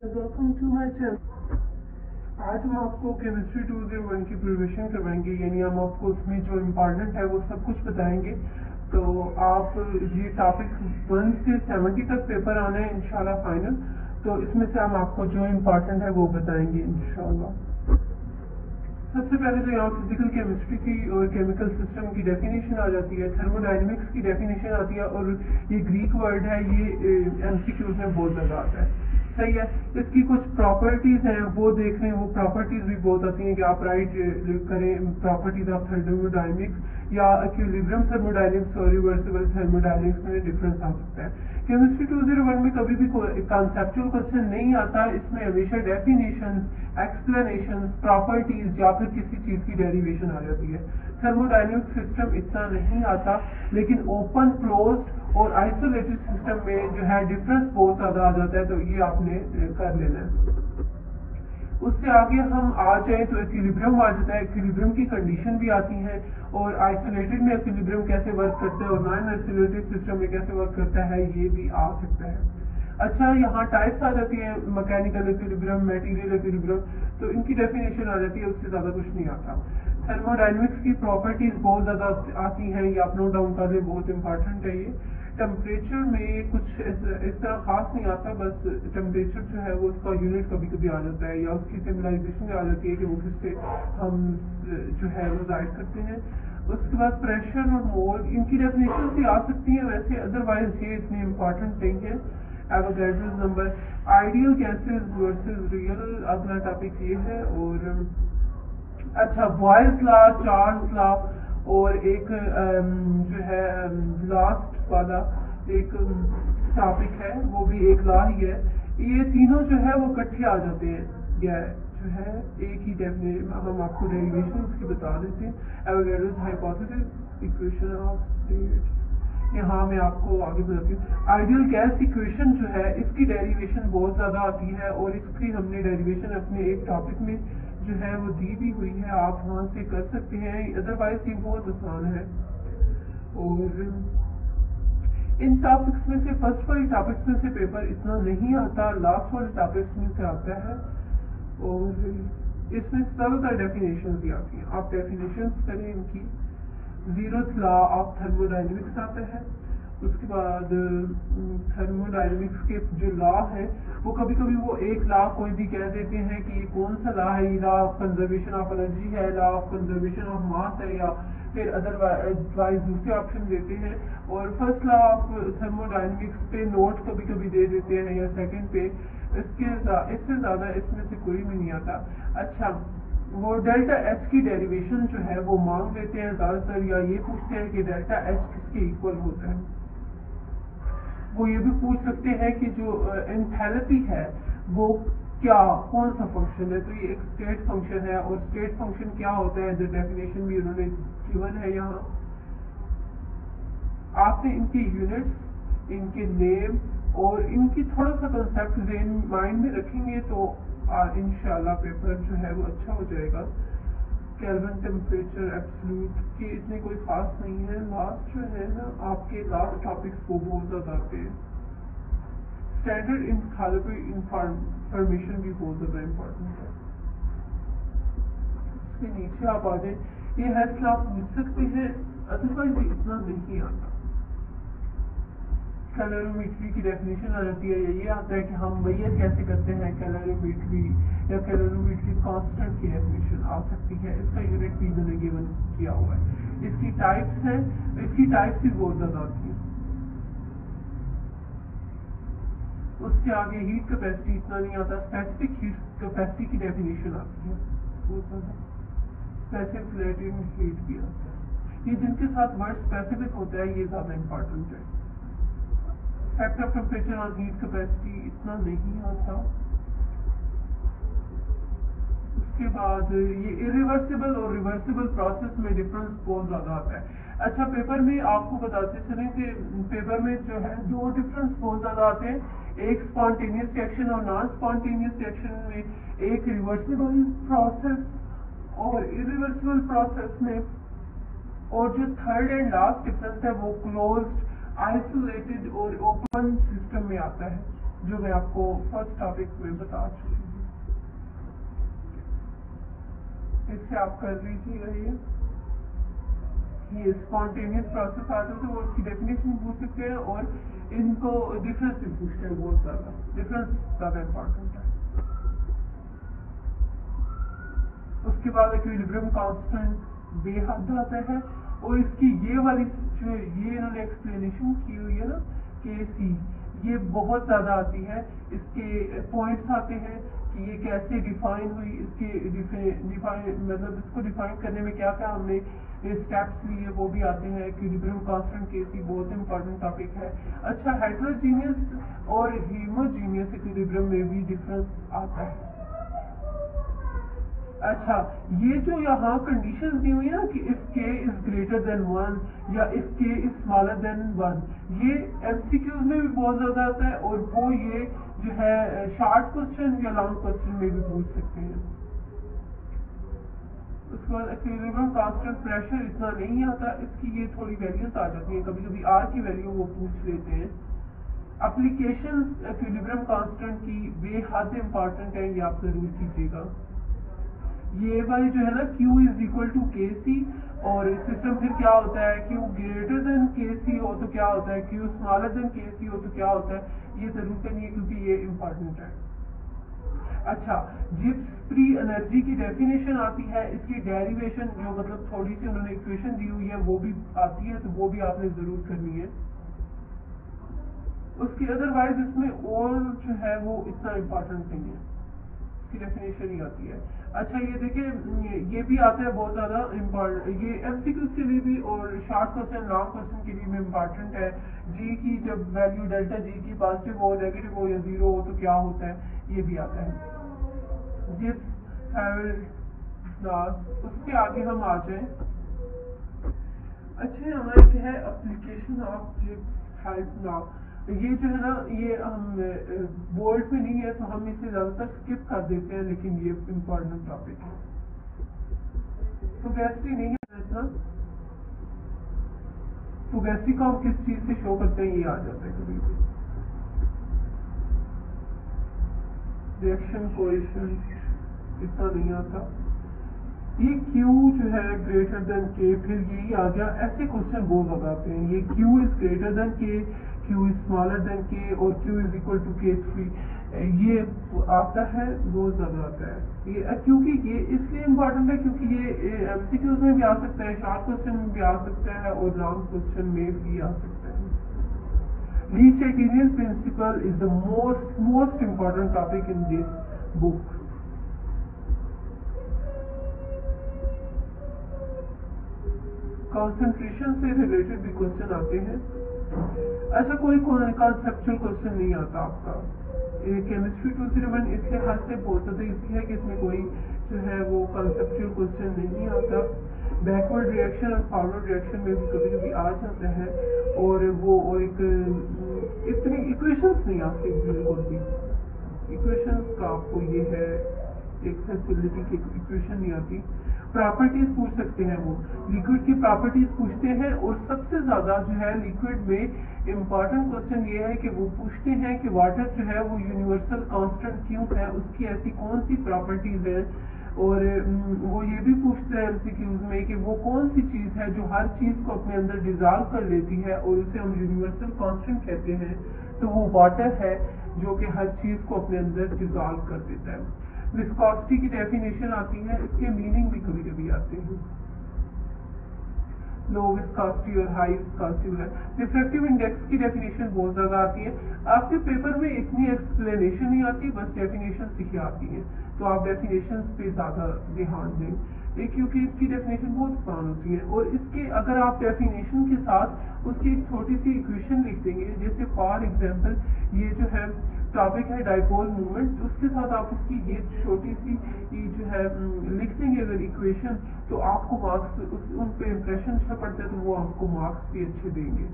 Welcome to my channel. आज हम आपको केमिस्ट्री 201 की प्रिपरेशन करवाएंगे, यानी हम आपको उसमें जो इम्पोर्टेंट है वो सब कुछ बताएंगे। तो आप ये टॉपिक 1 से 70 तक पेपर आना है इंशाल्लाह फाइनल, तो इसमें से हम आपको जो इम्पोर्टेंट है वो बताएंगे इंशाल्लाह। सबसे पहले तो यहाँ फिजिकल केमिस्ट्री की और केमिकल सिस्टम की डेफिनेशन आ जाती है, थर्मोडायनेमिक्स की डेफिनेशन आती है, और ये ग्रीक वर्ड है, ये एमसीक्यूज में बहुत ज़्यादा आता है। सही है। इसकी कुछ प्रॉपर्टीज हैं वो देख रहे हैं, वो प्रॉपर्टीज भी बहुत आती हैं कि आप राइट करें प्रॉपर्टीज ऑफ थर्मोडायनेमिक्स या इक्विलिब्रियम थर्मोडायनेमिक्स और रिवर्सिबल थर्मोडायनेमिक्स में डिफरेंस आ सकता है। केमिस्ट्री 201 में कभी भी कॉन्सेप्चुअल क्वेश्चन नहीं आता, इसमें हमेशा डेफिनेशंस, एक्सप्लेनेशंस, प्रॉपर्टीज या फिर किसी चीज की डेरिवेशन आ जाती है। थर्मोडायनेमिक सिस्टम इतना नहीं आता, लेकिन ओपन क्लोज्ड और आइसोलेटेड सिस्टम में जो है डिफरेंस बहुत ज्यादा आ जाता है, तो ये आपने कर लेना है। उससे आगे हम आ जाए तो इक्विलिब्रियम आ जाता है, इक्विलिब्रियम की कंडीशन भी आती है, और आइसोलेटेड में इक्विलिब्रियम कैसे वर्क करता है और नॉन आइसोलेटेड सिस्टम में कैसे वर्क करता है ये भी आ सकता है। अच्छा, यहाँ टाइप्स आ जाती है, मैकेनिकल इक्विलिब्रियम, मटेरियल इक्विलिब्रियम, तो इनकी डेफिनेशन आ जाती है, उससे ज्यादा कुछ नहीं आता। थर्मोडायनेमिक्स की प्रॉपर्टीज बहुत ज्यादा आती हैं, ये आप नोट डाउन कर ले, बहुत इंपॉर्टेंट है ये। टेम्परेचर में कुछ इस तरह खास नहीं आता, बस टेम्परेचर जो है वो उसका यूनिट कभी कभी आ जाता है, या उसकी सिमिलाइजेशन आ जाती है कि वो किससे हम जो है वो जाहिर करते हैं। उसके बाद प्रेशर और मोल, इनकी डेफिनेशन भी आ सकती है वैसे, अदरवाइज ये इतनी इम्पोर्टेंट नहीं है। Avogadro's number, ideal gases versus real, अगला टॉपिक ये है। और अच्छा, बॉयल्स लॉ, चार्ल्स लॉ, और एक जो है लास्ट वाला एक टॉपिक है, वो भी एक लॉ ही है। ये तीनों जो है वो इकट्ठे आ जाते हैं, या जो है एक ही डेफिनेशन, हम आपको डेरिवेशन उसकी बता देते हैं। Avogadro's hypothesis, equation of states, यहाँ मैं आपको आगे बताती हूँ। आइडियल गैस इक्वेशन जो है इसकी डेरिवेशन बहुत ज्यादा आती है, और इसकी हमने डेरिवेशन अपने एक टॉपिक में जो है वो दी भी हुई है, आप वहां से कर सकते हैं, अदरवाइज ये बहुत आसान है। और इन टॉपिक्स में से फर्स्ट वाले टॉपिक्स में से पेपर इतना नहीं आता, लास्ट वाले टॉपिक्स में से आता है, और इसमें ज्यादातर डेफिनेशन भी आती हैं। आप डेफिनेशन करें इनकी। जीरोथ लॉ ऑफ थर्मोडायनेमिक्स आता है। उसके बाद थर्मोडायनेमिक्स के जो लॉ है वो कभी कभी वो एक लॉ कोई भी कह देते हैं कि ये कौन सा लॉ है, ये law of conservation of energy है, law of conservation of mass है, या फिर अदरवाइज दूसरे ऑप्शन देते हैं। और फर्स्ट लॉ ऑफ थर्मोडायनेमिक्स पे नोट कभी कभी दे देते हैं, या सेकंड पे। इससे ज्यादा इसमें से कोई भी नहीं आता। अच्छा, वो डेल्टा एच की डेरिवेशन जो है वो मांग लेते हैं ज्यादातर, या ये पूछते हैं कि डेल्टा एच किसके इक्वल होता है। वो ये भी पूछ सकते हैं कि जो एंथैल्पी है वो क्या, कौन सा फंक्शन है, तो ये एक स्टेट फंक्शन है, और स्टेट फंक्शन क्या होता है, जो डेफिनेशन भी उन्होंने गिवन है यहाँ। आपने इनके यूनिट्स, इनके नेम और इनकी थोड़ा सा कंसेप्ट माइंड में रखेंगे तो इंशाल्लाह पेपर जो है वो अच्छा हो जाएगा। केल्विन, टेम्परेचर, एब्सोल्यूट के इतने कोई खास नहीं है। लास्ट जो है ना, आपके लास्ट टॉपिक्स को बहुत ज्यादा आते हैं। स्टैंडर्ड इंथैल्पी इंफॉर्मेशन भी बहुत ज्यादा इम्पोर्टेंट है। इसके नीचे आप आ जाए, ये हेल्थ आप पूछ सकते हैं, अदरवाइज इतना नहीं आता। कैलोरीमेट्री की डेफिनेशन आ जाती है, ये आता है कि हम मैयर कैसे करते हैं कैलोरीमेट्री, या कैलोरीमेट्री कांस्टेंट की डेफिनेशन आ सकती है। इसका यूनिट भी इन्होंने गिवन किया हुआ है। इसकी टाइप्स हैं, इसकी टाइप्स भी बहुत ज्यादा आती है। उसके आगे हीट कैपेसिटी इतना नहीं आता, स्पेसिफिक हीट कैपेसिटी की डेफिनेशन आती है बहुत ज्यादा। स्पेसिफिक हीट भी आता है, ये जिनके साथ वर्ड स्पेसिफिक होता है ये ज्यादा इंपॉर्टेंट है। फैक्ट ऑफ टेम्परेचर और हीट कैपेसिटी इतना नहीं आता। उसके बाद ये इरिवर्सिबल और रिवर्सिबल प्रोसेस में डिफरेंस बहुत ज्यादा आता है। अच्छा, पेपर में आपको बताते चलें कि पेपर में जो है दो डिफरेंस बहुत ज्यादा आते हैं, एक स्पॉन्टेनियस रिएक्शन और नॉन स्पॉन्टेनियस रिएक्शन में, एक रिवर्सिबल प्रोसेस और इरिवर्सिबल प्रोसेस में, और जो थर्ड एंड लास्ट डिफरेंस है वो क्लोज्ड, आइसोलेटेड और ओपन सिस्टम में आता है। जो मैं आपको फर्स्ट टॉपिक में बता चुकी हूँ। इससे आप कर लीजिएगा। ये स्पॉन्टेनियस प्रोसेस आते हैं तो वो उसकी डेफिनेशन पूछ सकते हैं और इनको डिफरेंस भी पूछते हैं। बहुत ज्यादा डिफरेंस ज्यादा इम्पोर्टेंट है। उसके बाद इक्विलिब्रियम कांस्टेंट बेहद आता है और इसकी ये वाली जो ये इन्होंने एक्सप्लेनेशन की हुई है ना KC, ये बहुत ज्यादा आती है। इसके पॉइंट्स आते हैं कि ये कैसे डिफाइन हुई, इसके डिफाइन मतलब इसको डिफाइन करने में क्या क्या हमने स्टेप्स लिए वो भी आते हैं। इक्विलिब्रियम कांस्टेंट KC बहुत इंपॉर्टेंट टॉपिक है। अच्छा, हेटेरोजीनियस और होमोजीनियस इक्विलिब्रियम में भी डिफरेंस आता है। अच्छा, ये जो यहाँ कंडीशंस दी हुई है ना कि if K is greater then 1 या if K is smaller then 1, ये MCQs में भी बहुत ज्यादा आता है और वो ये जो है शॉर्ट क्वेश्चन या लॉन्ग क्वेश्चन में भी पूछ सकते हैं। उसके बाद इक्विलिब्रियम कांस्टेंट प्रेशर इतना नहीं आता, इसकी ये थोड़ी वैल्यूज आ जाती हैं, कभी कभी R की वैल्यू वो पूछ लेते हैं। एप्लीकेशन इक्विलिब्रियम कांस्टेंट की बेहद इंपॉर्टेंट है, ये आप जरूर कीजिएगा। ये वाली जो है ना Q is equal to KC और सिस्टम फिर क्या होता है, Q ग्रेटर देन KC हो तो क्या होता है, Q स्मॉलर देन KC हो तो क्या होता है, ये जरूर करनी है क्योंकि ये इंपॉर्टेंट है। अच्छा, जिप्स फ्री एनर्जी की डेफिनेशन आती है, इसकी डेरिवेशन जो मतलब थोड़ी सी उन्होंने इक्वेशन दी हुई है वो भी आती है, तो वो भी आपने जरूर करनी है। उसकी अदरवाइज इसमें और जो है वो इतना इम्पोर्टेंट नहीं है, इसकी डेफिनेशन ही आती है। अच्छा, ये देखिए ये भी आता है बहुत ज्यादा इम्पोर्टेंट, ये MCQs के लिए भी और शॉर्ट क्वेश्चन लॉन्ग क्वेश्चन के लिए भी इम्पोर्टेंट है। G की जब वैल्यू डेल्टा G की पॉजिटिव हो, नेगेटिव हो या जीरो हो तो क्या होता है, ये भी आता है। जिप्स उसके आगे हम आ जाए। अच्छा, यहाँ एक है एप्लीकेशन ऑफ जिप्स हेल्प नाउ, ये जो है ना ये हम बोर्ड में नहीं है तो हम इसे ज्यादातर स्किप कर देते हैं, लेकिन ये इम्पोर्टेंट टॉपिक है। फुगेस्टी नहीं है इतना, फुगेस्टी को हम किस चीज से शो करते हैं ये आ जाता है कभी भी। रिएक्शन कोएफिशिएंट इतना नहीं आता। ये Q जो है ग्रेटर देन K, फिर यही आ गया। ऐसे क्वेश्चन बहुत ज्यादा आते हैं, ये Q is greater than K, Q is smaller than K और Q is equal to K3, ये आता है, बहुत ज्यादा आता है ये। क्योंकि ये इसलिए इम्पोर्टेंट है क्योंकि ये MCQs में भी आ सकता है, शॉर्ट क्वेश्चन में भी आ सकता है और लॉन्ग क्वेश्चन में भी आ सकता है। Le Chatelier principle is the most important topic in this book. Concentration से रिलेटेड भी क्वेश्चन आते हैं। ऐसा कोई कॉन्सेप्चुअल क्वेश्चन नहीं आता आपका। केमिस्ट्री 201 इसके हाथ से बहुत ज्यादा इजी है कि इसमें कोई जो है वो कॉन्सेप्चुअल क्वेश्चन नहीं आता। बैकवर्ड रिएक्शन और फॉरवर्ड रिएक्शन में भी कभी कभी आ जाता है और वो एक इतनी इक्वेशंस नहीं आती, बिल्कुल भी इक्वेशंस का आपको ये है एक फैसिलिटी की इक्वेशन नहीं आती। प्रॉपर्टीज पूछ सकते हैं, वो लिक्विड की प्रॉपर्टीज पूछते हैं और सबसे ज्यादा जो है लिक्विड में इम्पोर्टेंट क्वेश्चन ये है कि वो पूछते हैं कि वाटर जो है वो यूनिवर्सल कांस्टेंट क्यों है, उसकी ऐसी कौन सी प्रॉपर्टीज है। और वो ये भी पूछते हैं MCQs में कि वो कौन सी चीज है जो हर चीज को अपने अंदर डिजॉल्व कर लेती है और उसे हम यूनिवर्सल कांस्टेंट कहते हैं, तो वो वाटर है जो कि हर चीज को अपने अंदर डिजॉल्व कर देता है। विस्कोसिटी की डेफिनेशन आती है, इसके मीनिंग भी कभी कभी आते हैं, लो विस्कोसिटी और हाई विस्कोसिटी है। रिफ्रैक्टिव इंडेक्स की डेफिनेशन बहुत ज्यादा आती है, आपके पेपर में इतनी एक्सप्लेनेशन नहीं आती, बस डेफिनेशन सीखी आती है, तो आप डेफिनेशन पे ज्यादा ध्यान दें क्योंकि इसकी डेफिनेशन बहुत आसान होती है। और इसके अगर आप डेफिनेशन के साथ उसकी एक छोटी सी इक्वेशन लिख देंगे, जैसे फॉर एग्जांपल ये जो है टॉपिक है डाइपोल मूवमेंट, तो उसके साथ आप उसकी ये छोटी सी जो है लिख देंगे अगर इक्वेशन, तो आपको मार्क्स उन पे इम्प्रेशन अच्छा पड़ता है तो वो आपको मार्क्स भी अच्छे देंगे।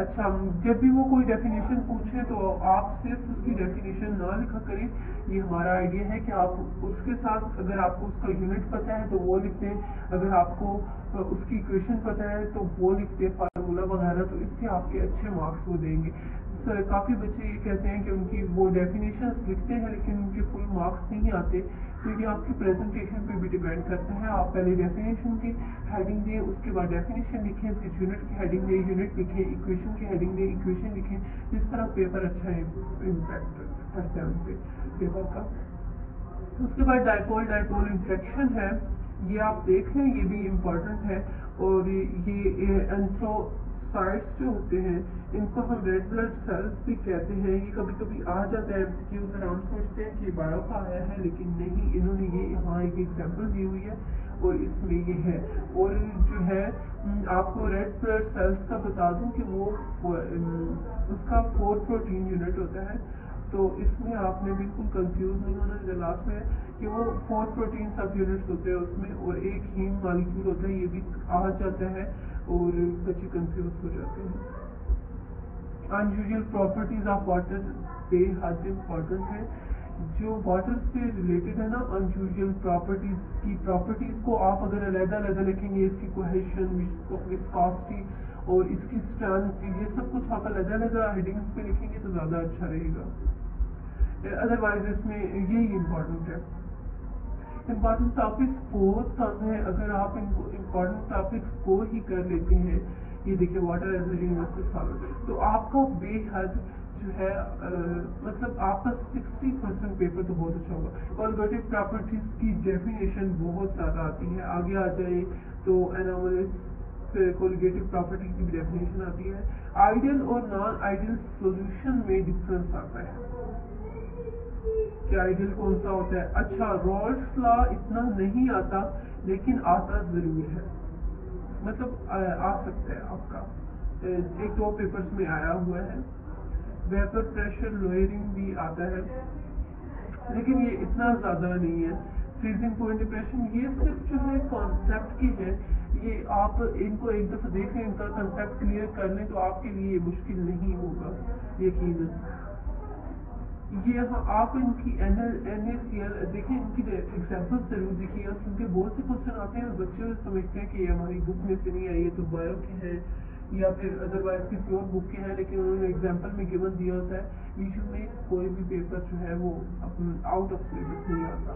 अच्छा, जब भी वो कोई डेफिनेशन पूछे तो आप सिर्फ उसकी डेफिनेशन ना लिखा करें, ये हमारा आइडिया है कि आप उसके साथ अगर आपको उसका यूनिट पता है तो वो लिख दें, अगर आपको उसकी इक्वेशन पता है तो वो लिख दें, फार्मूला वगैरह, तो इससे आपके अच्छे मार्क्स वो देंगे। काफ़ी बच्चे ये कहते हैं कि उनकी वो डेफिनेशंस लिखते हैं लेकिन उनके फुल मार्क्स नहीं आते। तो ये आपकी प्रेजेंटेशन पे भी डिपेंड करता है। आप पहले डेफिनेशन की हेडिंग दें, उसके बाद डेफिनेशन लिखें, फिर यूनिट की हेडिंग दें, यूनिट लिखें, इक्वेशन की हेडिंग दें, इक्वेशन लिखें। इस तरह पेपर अच्छा इम्पैक्ट पड़ता है उन पे पेपर का। उसके बाद डाइपोल इंफ्लेक्शन है, ये आप देख लें, ये भी इम्पोर्टेंट है। और ये एंथ्रोसाइट्स जो होते हैं इनको हम रेड ब्लड सेल्स भी कहते हैं। ये कभी कभी आ जाता है एमसीक्यू में, हम सोचते हैं कि बायो का आया है लेकिन नहीं, इन्होंने ये यहाँ एक एग्जाम्पल दी हुई है और इसमें ये है। और जो है आपको रेड ब्लड सेल्स का बता दूं कि वो उसका 4 प्रोटीन यूनिट होता है। तो इसमें आपने बिल्कुल कंफ्यूज नहीं होना। जो लास्ट में कि वो 4 प्रोटीन सब यूनिट्स होते हैं उसमें, और एक हीम मॉलिक्यूल होता है, ये भी आ जाता है और बच्चे कंफ्यूज हो जाते हैं। अनयूजुअल प्रॉपर्टीज ऑफ वाटर बेहद इम्पोर्टेंट है। जो वाटर से रिलेटेड है ना, अनयूजुअल प्रॉपर्टीज की प्रॉपर्टीज को आप अगर अलग-अलग लिखेंगे, इसकी कोहेशन, विस्कोसिटी और इसकी स्ट्रेंथ, ये सब कुछ आप अलग-अलग हेडिंग्स पे लिखेंगे तो ज़्यादा अच्छा रहेगा। अदरवाइज इसमें यही इम्पोर्टेंट है। इम्पोर्टेंट टॉपिक्स बहुत कम है, अगर आप इनको इम्पोर्टेंट टॉपिक्स को ही कर लेते हैं, ये देखिए water as a universal solid, तो आपका बेहद जो है मतलब आपका 60% पेपर तो बहुत अच्छा होगा। कोलिगेटिव प्रॉपर्टीज की डेफिनेशन बहुत ज़्यादा आती है। आगे आ जाए तो एनोमलीज कोलिगेटिव प्रॉपर्टी की भी डेफिनेशन आती है। आइडियल और नॉन आइडियल सॉल्यूशन में डिफरेंस आता है कि आइडियल कौन सा होता है। अच्छा, रॉल्स लॉ इतना नहीं आता लेकिन आता जरूर है, मतलब आ सकता है आपका, 1-2 पेपर्स में आया हुआ है। वेपर प्रेशर लोअरिंग भी आता है लेकिन ये इतना ज्यादा नहीं है। फ्रीजिंग पॉइंट डिप्रेशन, ये सिर्फ जो है कॉन्सेप्ट की है, ये आप इनको एक दफा देख लें, इनका कंसेप्ट क्लियर कर लें तो आपके लिए मुश्किल नहीं होगा यकीनन। ये आप इनकी NaCl देखें, इनकी एग्जाम्पल जरूर देखिएगा क्योंकि बहुत से क्वेश्चन आते हैं और बच्चे समझते हैं कि ये हमारी बुक में से नहीं आई, ये तो बायो के हैं या फिर अदरवाइज किसी और बुक के हैं, लेकिन उन्होंने एग्जाम्पल में गिवन दिया होता है। ईशू में कोई भी पेपर जो है वो आउट ऑफ सिलेबस नहीं आता।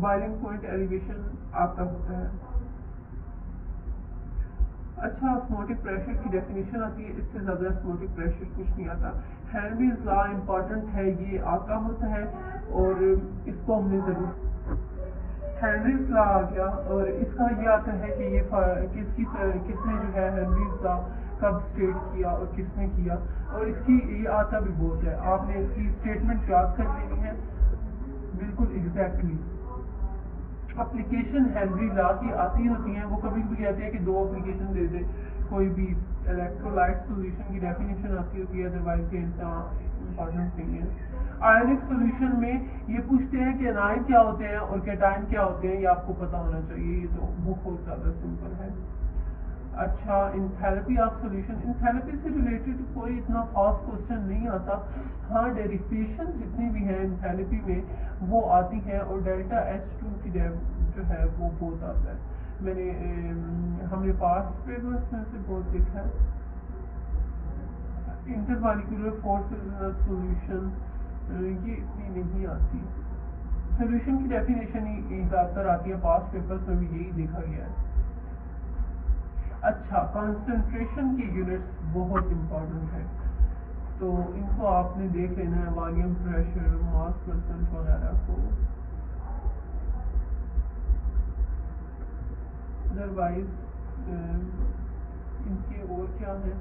बॉइलिंग पॉइंट एलिवेशन आता होता है। अच्छा, ऑस्मोटिक प्रेशर की डेफिनेशन आती है, इससे ज्यादा ऑस्मोटिक प्रेशर कुछ नहीं आता। हेनरीज लॉ इम्पोर्टेंट है, ये आता होता है और इसको हमने जरूर, हेनरीज लॉ आ गया और इसका ये आता है कि ये किसने जो है हेनरीज लॉ कब स्टेट किया और किसने किया, और इसकी ये आता भी बहुत है। आपने इसकी स्टेटमेंट याद कर लेनी है बिल्कुल एग्जैक्टली। एप्लीकेशन हेनरी लॉ की आती होती हैं, वो कभी भी कहते हैं कि 2 एप्लीकेशन दे दे, कोई भी इलेक्ट्रोलाइट सॉल्यूशन की डेफिनेशन आती होती है, अदरवाइज ये इम्पोर्टेंट नहीं है। आयनिक सॉल्यूशन में ये पूछते हैं कि एनाइन क्या होते हैं और कैटाइन क्या होते हैं, ये आपको पता होना चाहिए, ये तो बहुत ज्यादा सिंपल है। अच्छा, इंथैल्पी ऑफ सॉल्यूशन, इंथैल्पी से रिलेटेड कोई इतना खास क्वेश्चन नहीं आता। हाँ, डेरिवेशन जितनी भी है इंथैल्पी में वो आती है और डेल्टा H2 की जो है वो बहुत आता है। हमने पास पेपर्स में से बहुत देखा है। इंटरमॉलिक्यूलर फोर्सेस इन सॉल्यूशन, ये इतनी नहीं आती। सॉल्यूशन की डेफिनेशन ही ज्यादातर आती है, पास पेपर्स में भी यही देखा गया है। अच्छा, कंसंट्रेशन की यूनिट्स बहुत इंपॉर्टेंट है, तो इनको आपने देख लेना है, वॉल्यूम, प्रेशर, मास परसेंट वगैरह को। अदरवाइज इनके और क्या है,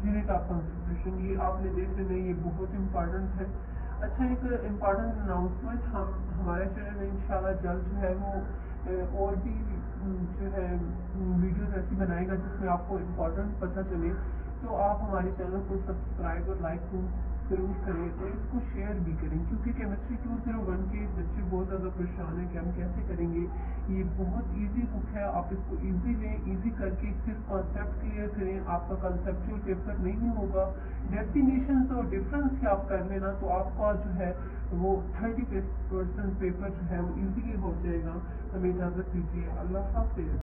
यूनिट ऑफ कंसंट्रेशन, ये आपने देख लेना, ये बहुत इंपॉर्टेंट है। अच्छा, एक इम्पॉर्टेंट अनाउंसमेंट, हम हमारे चैनल में इंशाल्लाह जल्द जो है वो और भी जो है वीडियोस ऐसी बनाएगा जिसमें आपको इम्पोर्टेंट पता चले, तो आप हमारे चैनल को सब्सक्राइब और लाइक जरूर करें और इसको शेयर भी करें, क्योंकि केमिस्ट्री 201 के बच्चे बहुत ज़्यादा परेशान हैं कि हम कैसे करेंगे। ये बहुत इजी बुक है, आप इसको इजी लें, इजी करके सिर्फ कॉन्सेप्ट क्लियर करें, आपका कंसेप्चुअल पेपर नहीं होगा। डेफिनेशंस और डिफरेंस आप कर लेना तो आपका जो है वो 30% पेपर जो है वो इजीली हो जाएगा। हमें इजाज़त दीजिए, अल्लाह हाफिज़।